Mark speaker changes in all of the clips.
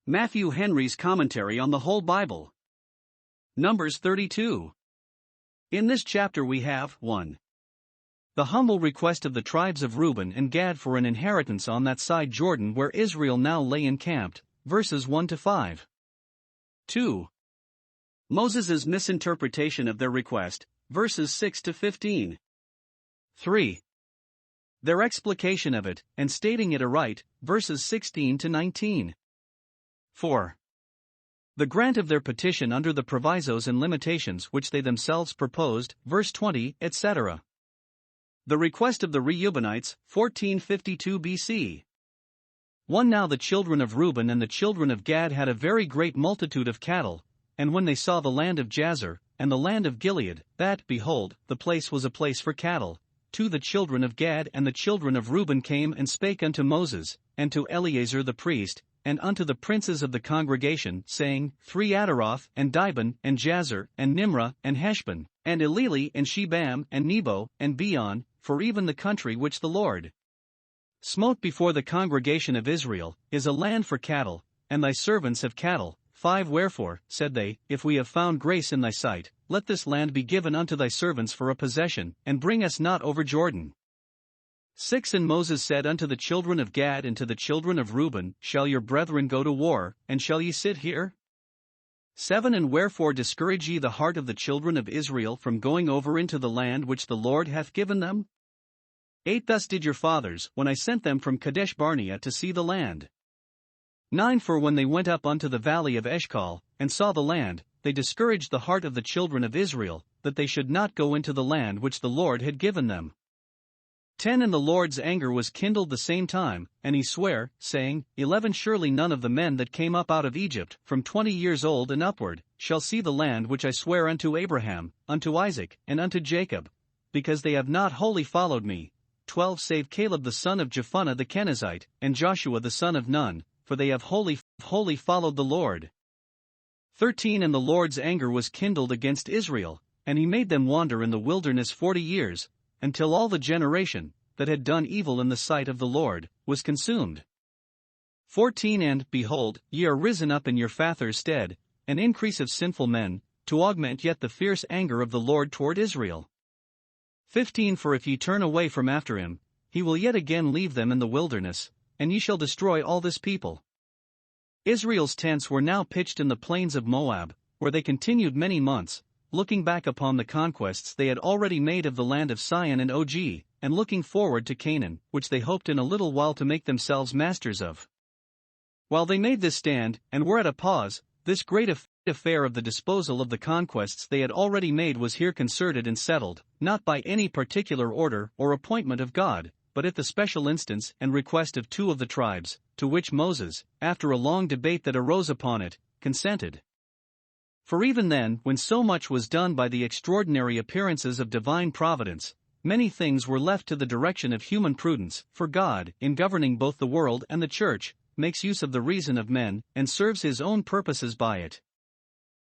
Speaker 1: Matthew Henry's Commentary on the Whole Bible. Numbers 32. In this chapter we have 1. The humble request of the tribes of Reuben and Gad for an inheritance on that side Jordan where Israel now lay encamped, verses 1 to 5. 2. Moses' misinterpretation of their request, verses 6 to 15. 3. Their explication of it, and stating it aright, verses 16 to 19. 4. The grant of their petition under the provisos and limitations which they themselves proposed, verse 20, etc. The request of the Reubenites, 1452 BC. 1. Now the children of Reuben and the children of Gad had a very great multitude of cattle, and when they saw the land of Jazer, and the land of Gilead, that, behold, the place was a place for cattle, 2. The children of Gad and the children of Reuben came and spake unto Moses, and to Eleazar the priest, and unto the princes of the congregation, saying, 3. Ataroth, and Dibon, and Jazer, and Nimrah, and Heshbon, and Eleli, and Shebam, and Nebo, and Beon, for even the country which the Lord smote before the congregation of Israel, is a land for cattle, and thy servants have cattle. 5. Wherefore, said they, if we have found grace in thy sight, let this land be given unto thy servants for a possession, and bring us not over Jordan. 6. And Moses said unto the children of Gad and to the children of Reuben, shall your brethren go to war, and shall ye sit here? 7. And wherefore discourage ye the heart of the children of Israel from going over into the land which the Lord hath given them? 8. Thus did your fathers, when I sent them from Kadesh Barnea to see the land. 9. For when they went up unto the valley of Eshcol, and saw the land, they discouraged the heart of the children of Israel, that they should not go into the land which the Lord had given them. 10. And the Lord's anger was kindled the same time, and he sware, saying, 11. Surely none of the men that came up out of Egypt, from 20 years old and upward, shall see the land which I sware unto Abraham, unto Isaac, and unto Jacob, because they have not wholly followed me. 12. Save Caleb the son of Jephunneh the Kenizzite, and Joshua the son of Nun, for they have wholly followed the Lord. 13. And the Lord's anger was kindled against Israel, and he made them wander in the wilderness 40 years, until all the generation, that had done evil in the sight of the Lord, was consumed. 14. And, behold, ye are risen up in your father's stead, an increase of sinful men, to augment yet the fierce anger of the Lord toward Israel. 15. For if ye turn away from after him, he will yet again leave them in the wilderness, and ye shall destroy all this people. Israel's tents were now pitched in the plains of Moab, where they continued many months, looking back upon the conquests they had already made of the land of Sion and Og, and looking forward to Canaan, which they hoped in a little while to make themselves masters of. While they made this stand, and were at a pause, this great affair of the disposal of the conquests they had already made was here concerted and settled, not by any particular order or appointment of God, but at the special instance and request of 2 of the tribes, to which Moses, after a long debate that arose upon it, consented. For even then, when so much was done by the extraordinary appearances of divine providence, many things were left to the direction of human prudence, for God, in governing both the world and the church, makes use of the reason of men, and serves his own purposes by it.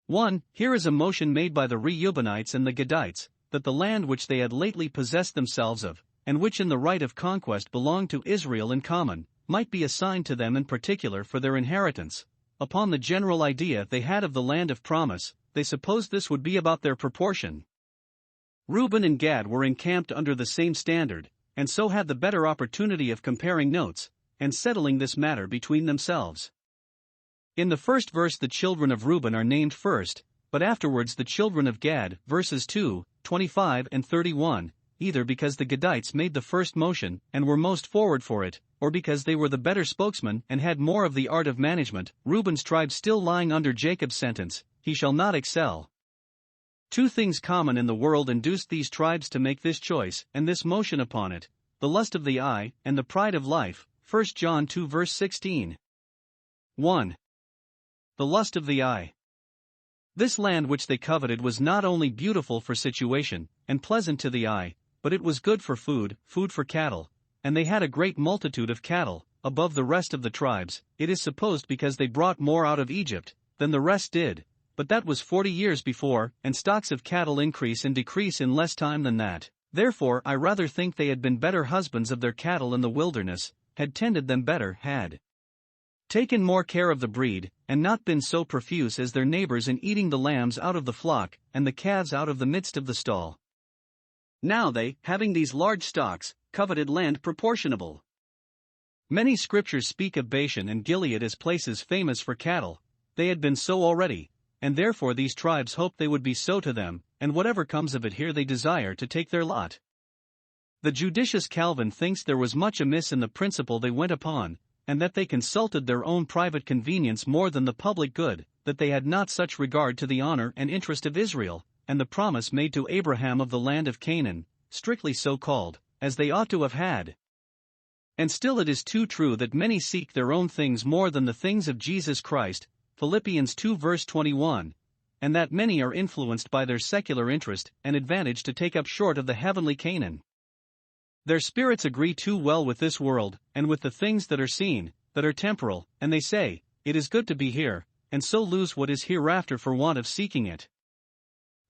Speaker 1: 1. Here is a motion made by the Reubenites and the Gadites, that the land which they had lately possessed themselves of, and which in the right of conquest belonged to Israel in common, might be assigned to them in particular for their inheritance. Upon the general idea they had of the land of promise, they supposed this would be about their proportion. Reuben and Gad were encamped under the same standard, and so had the better opportunity of comparing notes, and settling this matter between themselves. In the first verse the children of Reuben are named first, but afterwards the children of Gad, verses 2, 25 and 31, either because the Gadites made the first motion and were most forward for it, or because they were the better spokesmen and had more of the art of management. Reuben's tribe still lying under Jacob's sentence, he shall not excel. 2 things common in the world induced these tribes to make this choice and this motion upon it, the lust of the eye and the pride of life. 1 John 2 verse 16. 1. The lust of the eye. This land which they coveted was not only beautiful for situation, and pleasant to the eye, but it was good for food for cattle, and they had a great multitude of cattle, above the rest of the tribes, it is supposed because they brought more out of Egypt than the rest did, but that was 40 years before, and stocks of cattle increase and decrease in less time than that. Therefore I rather think they had been better husbands of their cattle in the wilderness, had tended them better, had taken more care of the breed, and not been so profuse as their neighbors in eating the lambs out of the flock, and the calves out of the midst of the stall. Now they, having these large stocks, coveted land proportionable. Many scriptures speak of Bashan and Gilead as places famous for cattle. They had been so already, and therefore these tribes hoped they would be so to them, and whatever comes of it here they desire to take their lot. The judicious Calvin thinks there was much amiss in the principle they went upon, and that they consulted their own private convenience more than the public good, that they had not such regard to the honor and interest of Israel, and the promise made to Abraham of the land of Canaan, strictly so called, as they ought to have had. And still it is too true that many seek their own things more than the things of Jesus Christ, Philippians 2 verse 21, and that many are influenced by their secular interest and advantage to take up short of the heavenly Canaan. Their spirits agree too well with this world, and with the things that are seen, that are temporal, and they say, it is good to be here, and so lose what is hereafter for want of seeking it.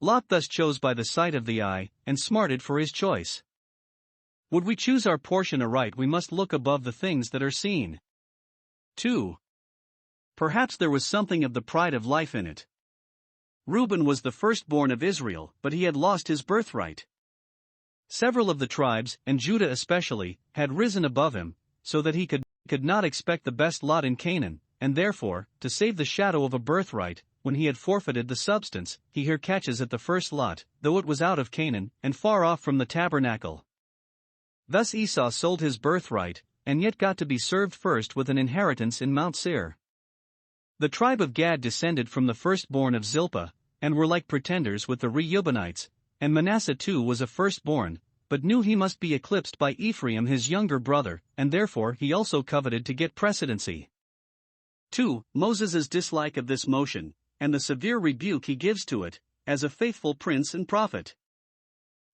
Speaker 1: Lot thus chose by the sight of the eye, and smarted for his choice. Would we choose our portion aright, we must look above the things that are seen. 2. Perhaps there was something of the pride of life in it. Reuben was the firstborn of Israel, but he had lost his birthright. Several of the tribes, and Judah especially, had risen above him, so that he could not expect the best lot in Canaan, and therefore, to save the shadow of a birthright, when he had forfeited the substance, he here catches at the first lot, though it was out of Canaan, and far off from the tabernacle. Thus Esau sold his birthright, and yet got to be served first with an inheritance in Mount Seir. The tribe of Gad descended from the firstborn of Zilpah, and were like pretenders with the Reubenites, and Manasseh too was a firstborn, but knew he must be eclipsed by Ephraim his younger brother, and therefore he also coveted to get precedency. 2. Moses' dislike of this motion, and the severe rebuke he gives to it, as a faithful prince and prophet.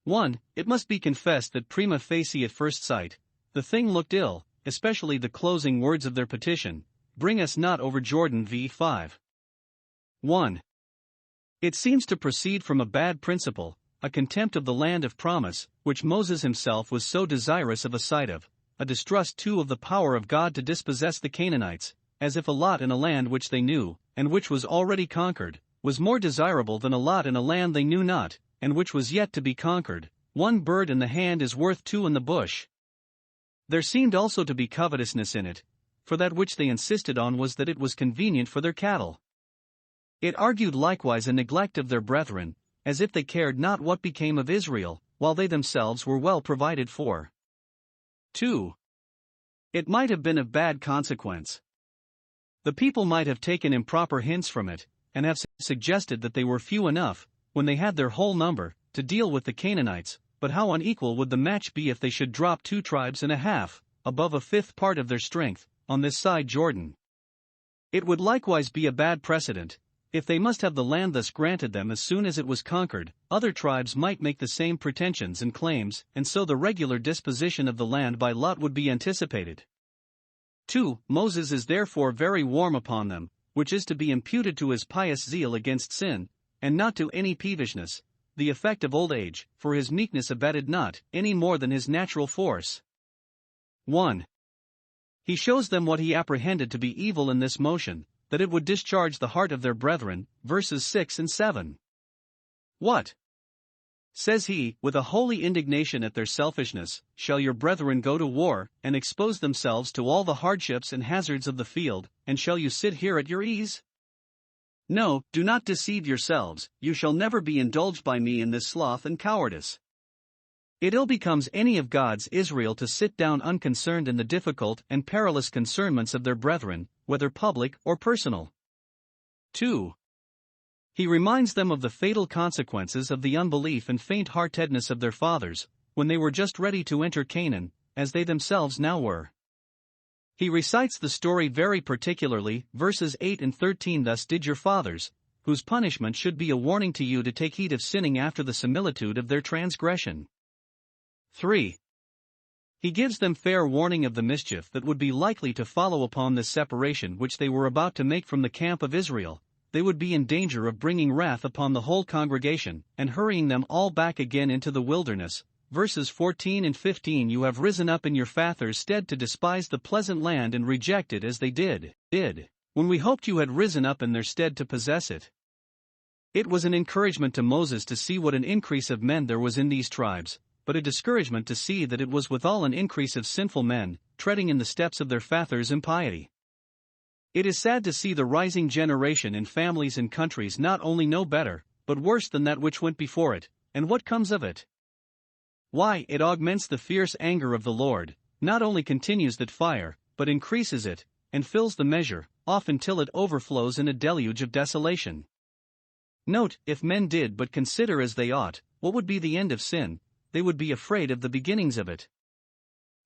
Speaker 1: 1. It must be confessed that prima facie at first sight, the thing looked ill, especially the closing words of their petition, bring us not over Jordan v. 5. 1. It seems to proceed from a bad principle, a contempt of the land of promise, which Moses himself was so desirous of a sight of, a distrust too of the power of God to dispossess the Canaanites, as if a lot in a land which they knew, and which was already conquered, was more desirable than a lot in a land they knew not, and which was yet to be conquered. One bird in the hand is worth two in the bush. There seemed also to be covetousness in it, for that which they insisted on was that it was convenient for their cattle. It argued likewise a neglect of their brethren, as if they cared not what became of Israel, while they themselves were well provided for. 2. It might have been of bad consequence. The people might have taken improper hints from it, and have suggested that they were few enough, when they had their whole number, to deal with the Canaanites, but how unequal would the match be if they should drop 2 tribes and a half, above a fifth part of their strength, on this side Jordan. It would likewise be a bad precedent. If they must have the land thus granted them as soon as it was conquered, other tribes might make the same pretensions and claims, and so the regular disposition of the land by lot would be anticipated. 2. Moses is therefore very warm upon them, which is to be imputed to his pious zeal against sin, and not to any peevishness, the effect of old age, for his meekness abated not, any more than his natural force. 1. He shows them what he apprehended to be evil in this motion, that it would discharge the heart of their brethren, verses 6 and 7. What? Says he, with a holy indignation at their selfishness, shall your brethren go to war, and expose themselves to all the hardships and hazards of the field, and shall you sit here at your ease? No, do not deceive yourselves, you shall never be indulged by me in this sloth and cowardice. It ill becomes any of God's Israel to sit down unconcerned in the difficult and perilous concernments of their brethren, whether public or personal. 2. He reminds them of the fatal consequences of the unbelief and faint-heartedness of their fathers, when they were just ready to enter Canaan, as they themselves now were. He recites the story very particularly, verses 8 and 13. Thus did your fathers, whose punishment should be a warning to you to take heed of sinning after the similitude of their transgression. 3. He gives them fair warning of the mischief that would be likely to follow upon this separation which they were about to make from the camp of Israel. They would be in danger of bringing wrath upon the whole congregation, and hurrying them all back again into the wilderness, verses 14 and 15. You have risen up in your fathers' stead to despise the pleasant land and reject it as they did, when we hoped you had risen up in their stead to possess it. It was an encouragement to Moses to see what an increase of men there was in these tribes, but a discouragement to see that it was withal an increase of sinful men, treading in the steps of their fathers' impiety. It is sad to see the rising generation in families and countries not only know better, but worse than that which went before it, and what comes of it? Why, it augments the fierce anger of the Lord, not only continues that fire, but increases it, and fills the measure, often till it overflows in a deluge of desolation. Note, if men did but consider as they ought, what would be the end of sin, they would be afraid of the beginnings of it.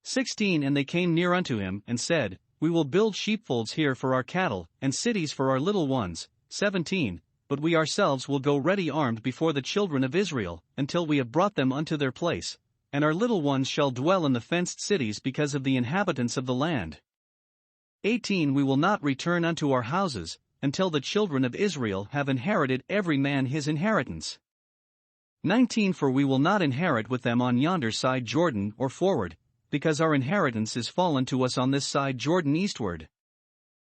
Speaker 1: 16 And they came near unto him, and said, We will build sheepfolds here for our cattle, and cities for our little ones. 17 But we ourselves will go ready armed before the children of Israel, until we have brought them unto their place, and our little ones shall dwell in the fenced cities because of the inhabitants of the land. 18 We will not return unto our houses, until the children of Israel have inherited every man his inheritance. 19 For we will not inherit with them on yonder side Jordan or forward, because our inheritance is fallen to us on this side Jordan eastward.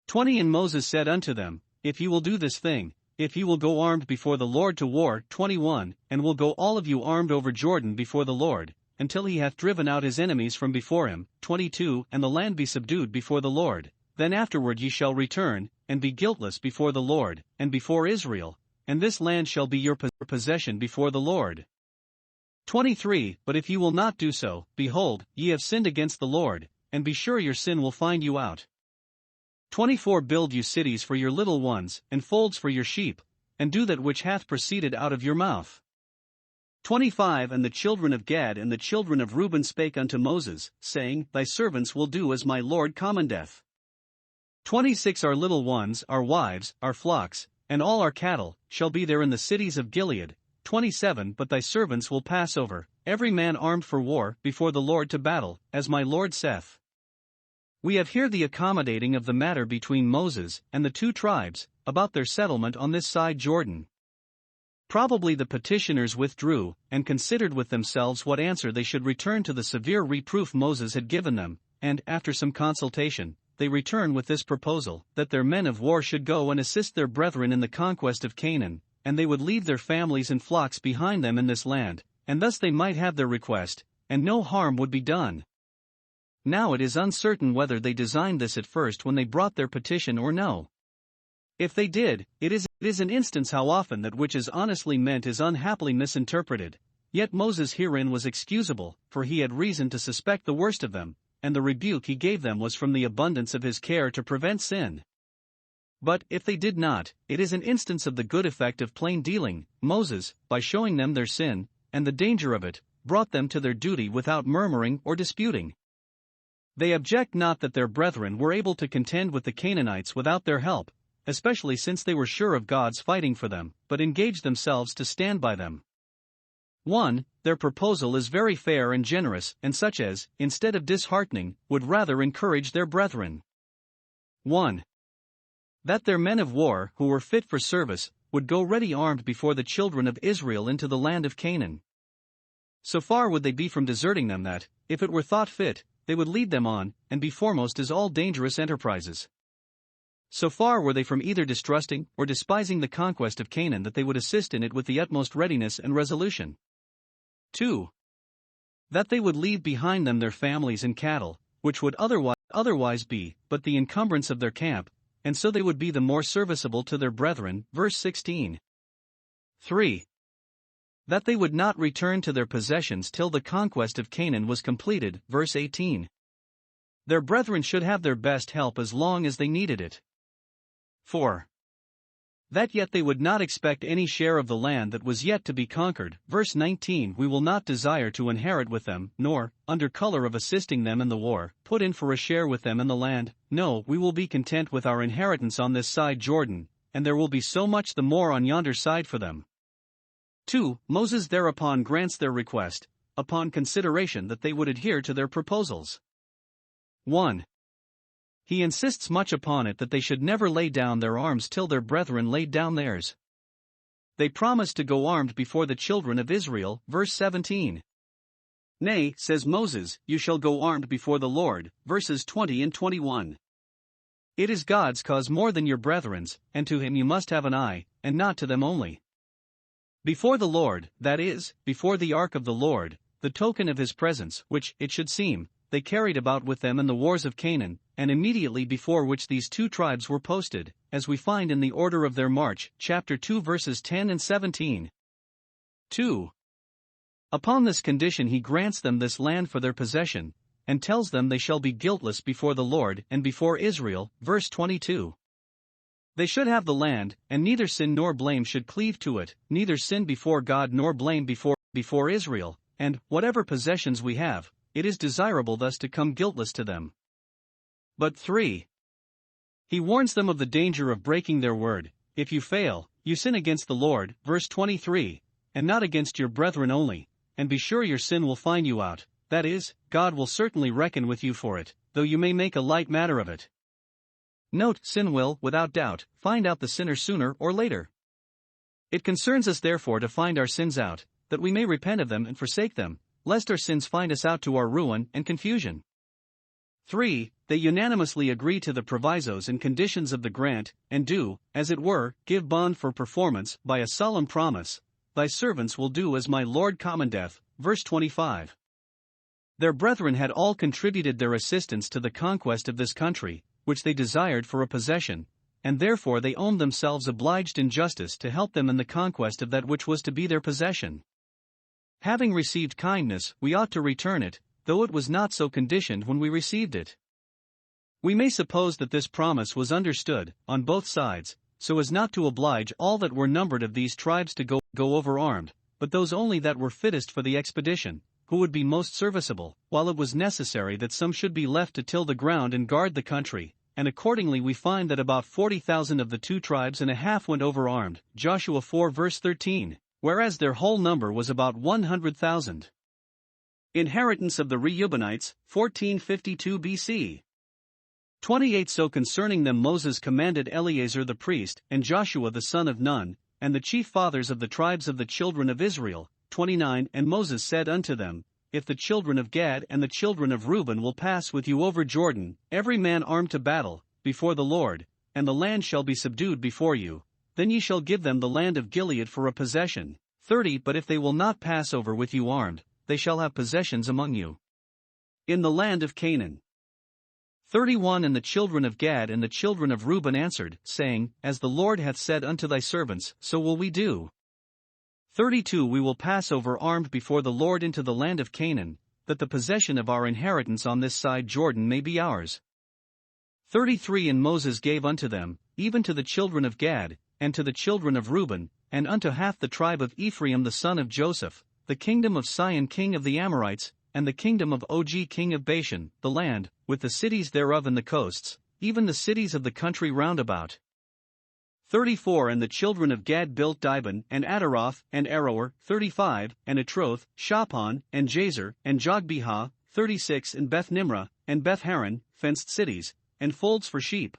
Speaker 1: 20 And Moses said unto them, If ye will do this thing, if ye will go armed before the Lord to war. 21 And will go all of you armed over Jordan before the Lord, until he hath driven out his enemies from before him. 22 And the land be subdued before the Lord, then afterward ye shall return, and be guiltless before the Lord, and before Israel, and this land shall be your possession before the Lord. 23 But if ye will not do so, behold, ye have sinned against the Lord, and be sure your sin will find you out. 24 Build you cities for your little ones, and folds for your sheep, and do that which hath proceeded out of your mouth. 25 And the children of Gad and the children of Reuben spake unto Moses, saying, Thy servants will do as my Lord commandeth. 26 Our little ones, our wives, our flocks, and all our cattle, shall be there in the cities of Gilead. 27 But thy servants will pass over, every man armed for war, before the Lord to battle, as my Lord saith. We have here the accommodating of the matter between Moses and the two tribes, about their settlement on this side Jordan. Probably the petitioners withdrew, and considered with themselves what answer they should return to the severe reproof Moses had given them, and, after some consultation, they return with this proposal, that their men of war should go and assist their brethren in the conquest of Canaan, and they would leave their families and flocks behind them in this land, and thus they might have their request, and no harm would be done. Now it is uncertain whether they designed this at first when they brought their petition or no. If they did, it is an instance how often that which is honestly meant is unhappily misinterpreted. Yet Moses herein was excusable, for he had reason to suspect the worst of them, and the rebuke he gave them was from the abundance of his care to prevent sin. But, if they did not, it is an instance of the good effect of plain dealing. Moses, by showing them their sin, and the danger of it, brought them to their duty without murmuring or disputing. They object not that their brethren were able to contend with the Canaanites without their help, especially since they were sure of God's fighting for them, but engaged themselves to stand by them. 1. Their proposal is very fair and generous, and such as, instead of disheartening, would rather encourage their brethren. 1. That their men of war, who were fit for service, would go ready armed before the children of Israel into the land of Canaan. So far would they be from deserting them that, if it were thought fit, they would lead them on, and be foremost as all dangerous enterprises. So far were they from either distrusting or despising the conquest of Canaan that they would assist in it with the utmost readiness and resolution. 2. That they would leave behind them their families and cattle, which would otherwise be but the encumbrance of their camp, and so they would be the more serviceable to their brethren. Verse 16. 3. That they would not return to their possessions till the conquest of Canaan was completed. Verse 18. Their brethren should have their best help as long as they needed it. 4. That yet they would not expect any share of the land that was yet to be conquered. Verse 19. We will not desire to inherit with them, nor, under color of assisting them in the war, put in for a share with them in the land. No, we will be content with our inheritance on this side Jordan, and there will be so much the more on yonder side for them. 2. Moses thereupon grants their request, upon consideration that they would adhere to their proposals. 1. He insists much upon it that they should never lay down their arms till their brethren laid down theirs. They promised to go armed before the children of Israel. Verse 17. Nay, says Moses, you shall go armed before the Lord, verses 20 and 21. It is God's cause more than your brethren's, and to him you must have an eye, and not to them only. Before the Lord, that is, before the ark of the Lord, the token of his presence, which, it should seem, they carried about with them in the wars of Canaan, and immediately before which these two tribes were posted, as we find in the order of their march, chapter 2 verses 10 and 17. 2. Upon this condition he grants them this land for their possession, and tells them they shall be guiltless before the Lord and before Israel, verse 22. They should have the land, and neither sin nor blame should cleave to it, neither sin before God nor blame before Israel, and, whatever possessions we have, it is desirable thus to come guiltless to them. But 3. He warns them of the danger of breaking their word. If you fail, you sin against the Lord, verse 23, and not against your brethren only, and be sure your sin will find you out, that is, God will certainly reckon with you for it, though you may make a light matter of it. Note, sin will, without doubt, find out the sinner sooner or later. It concerns us therefore to find our sins out, that we may repent of them and forsake them, lest our sins find us out to our ruin and confusion. 3. They unanimously agree to the provisos and conditions of the grant, and do, as it were, give bond for performance, by a solemn promise, thy servants will do as my Lord commandeth, verse 25. Their brethren had all contributed their assistance to the conquest of this country, which they desired for a possession, and therefore they owned themselves obliged in justice to help them in the conquest of that which was to be their possession. Having received kindness, we ought to return it, though it was not so conditioned when we received it. We may suppose that this promise was understood, on both sides, so as not to oblige all that were numbered of these tribes to go over armed, but those only that were fittest for the expedition, who would be most serviceable, while it was necessary that some should be left to till the ground and guard the country, and accordingly we find that about 40,000 of the 2 tribes and a half went over armed, Joshua 4 verse 13, whereas their whole number was about 100,000. Inheritance of the Reubenites, 1452 BC. 28 So concerning them Moses commanded Eleazar the priest, and Joshua the son of Nun, and the chief fathers of the tribes of the children of Israel, 29 And Moses said unto them, If the children of Gad and the children of Reuben will pass with you over Jordan, every man armed to battle, before the Lord, and the land shall be subdued before you, then ye shall give them the land of Gilead for a possession. 30 But if they will not pass over with you armed, they shall have possessions among you in the land of Canaan. 31 And the children of Gad and the children of Reuben answered, saying, As the Lord hath said unto thy servants, so will we do. 32 We will pass over armed before the Lord into the land of Canaan, that the possession of our inheritance on this side Jordan may be ours. 33 And Moses gave unto them, even to the children of Gad, and to the children of Reuben, and unto half the tribe of Ephraim the son of Joseph, the kingdom of Sihon king of the Amorites, and the kingdom of Og king of Bashan, the land, with the cities thereof and the coasts, even the cities of the country round about. 34 And the children of Gad built Dibon, and Ataroth, and Aroer, 35, and Atroth, Shaphan, and Jazer, and Jogbehah, 36 And Beth Nimrah, and Beth Haran, fenced cities, and folds for sheep.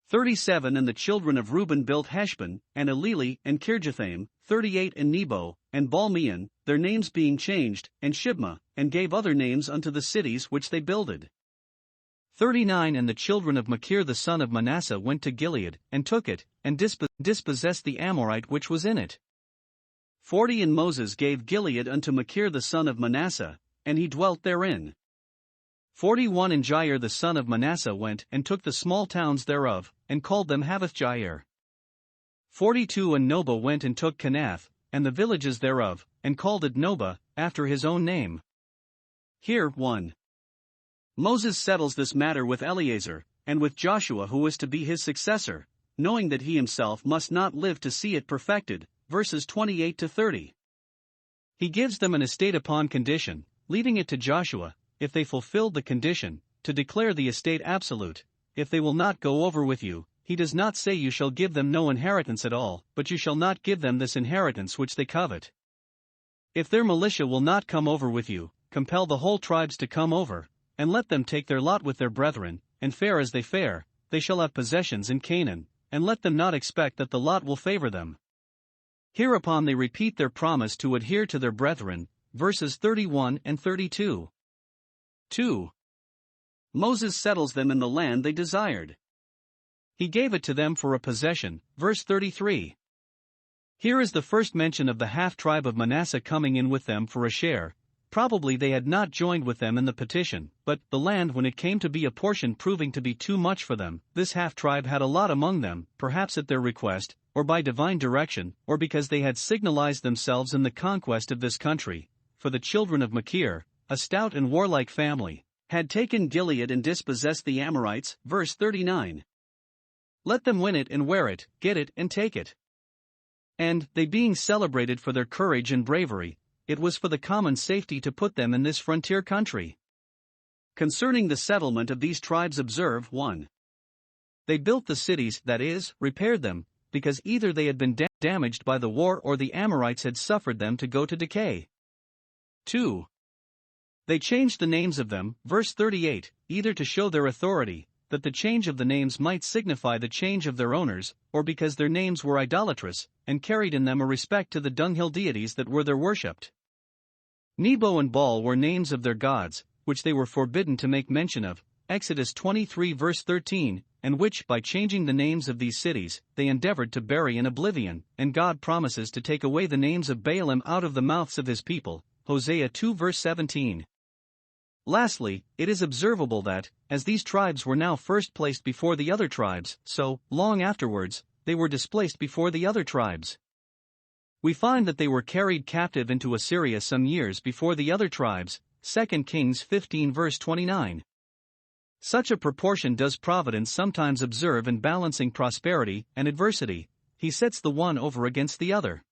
Speaker 1: 37 And the children of Reuben built Heshbon, and Eleli, and Kirjathaim, 38 And Nebo, and Balmeon, their names being changed, and Shibmah, and gave other names unto the cities which they builded. 39 And the children of Machir the son of Manasseh went to Gilead, and took it, and dispossessed the Amorite which was in it. 40 And Moses gave Gilead unto Machir the son of Manasseh, and he dwelt therein. 41 And Jair the son of Manasseh went and took the small towns thereof, and called them Havoth-Jair. 42 And Noba went and took Kenath, and the villages thereof, and called it Noba, after his own name. Here, 1. Moses settles this matter with Eleazar, and with Joshua who is to be his successor, knowing that he himself must not live to see it perfected, verses 28 to 30. He gives them an estate upon condition, leaving it to Joshua, if they fulfilled the condition, to declare the estate absolute. If they will not go over with you, he does not say you shall give them no inheritance at all, but you shall not give them this inheritance which they covet. If their militia will not come over with you, compel the whole tribes to come over, and let them take their lot with their brethren, and fare as they fare, they shall have possessions in Canaan, and let them not expect that the lot will favor them. Hereupon they repeat their promise to adhere to their brethren, verses 31 and 32. 2. Moses settles them in the land they desired. He gave it to them for a possession, verse 33. Here is the first mention of the half-tribe of Manasseh coming in with them for a share. Probably they had not joined with them in the petition, but, the land when it came to be apportioned proving to be too much for them, this half-tribe had a lot among them, perhaps at their request, or by divine direction, or because they had signalized themselves in the conquest of this country. For the children of Machir, a stout and warlike family, had taken Gilead and dispossessed the Amorites, verse 39. Let them win it and wear it, get it and take it. And, they being celebrated for their courage and bravery, it was for the common safety to put them in this frontier country. Concerning the settlement of these tribes observe 1. They built the cities, that is, repaired them, because either they had been damaged by the war or the Amorites had suffered them to go to decay. 2. They changed the names of them, verse 38, either to show their authority, that the change of the names might signify the change of their owners, or because their names were idolatrous, and carried in them a respect to the dunghill deities that were there worshipped. Nebo and Baal were names of their gods, which they were forbidden to make mention of, Exodus 23 verse 13, and which, by changing the names of these cities, they endeavored to bury in oblivion, and God promises to take away the names of Baalim out of the mouths of his people, Hosea 2 verse 17. Lastly, it is observable that, as these tribes were now first placed before the other tribes, so, long afterwards, they were displaced before the other tribes. We find that they were carried captive into Assyria some years before the other tribes, 2 Kings 15 verse 29. Such a proportion does Providence sometimes observe in balancing prosperity and adversity. He sets the one over against the other.